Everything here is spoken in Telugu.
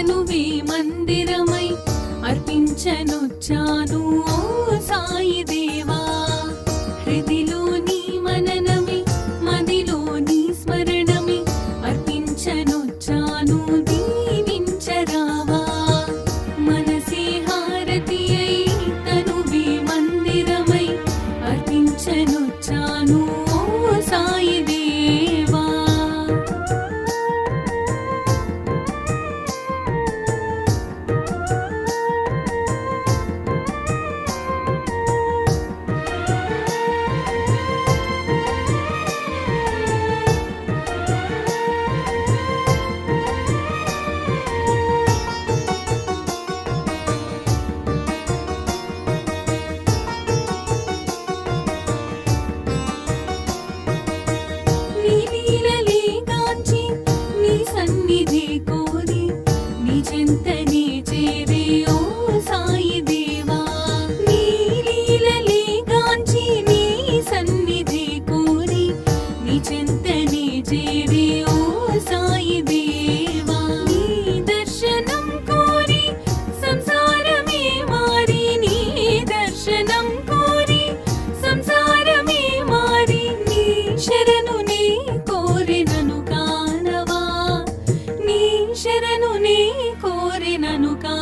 తనువే మందిరమై అర్పించనొచ్చాను ఓ సాయి దేవా. హృదిలోని మననమే మదిలోని స్మరణమే అర్పించనొచ్చాను దీవించరావా. మనసే హారతి అయి తనువే మందిరమై అర్పించనొచ్చాను ఓ సాయి దేవా. సన్నిధి కోరి నీ చెంతనే చేరే ఓ సాయి దేవా. నీ లీలలే గాంచి నీ సన్నిధి కోరి నీ చెంతనే చేరే ఓ సాయి దేవా. నీ దర్శనం కోరి సంసారమే మారి నీ దర్శనం కోరి సంసారమే మారి నీ శరణు నీ కోరినను కానవా. నీ శరణు నీ కోరినను కా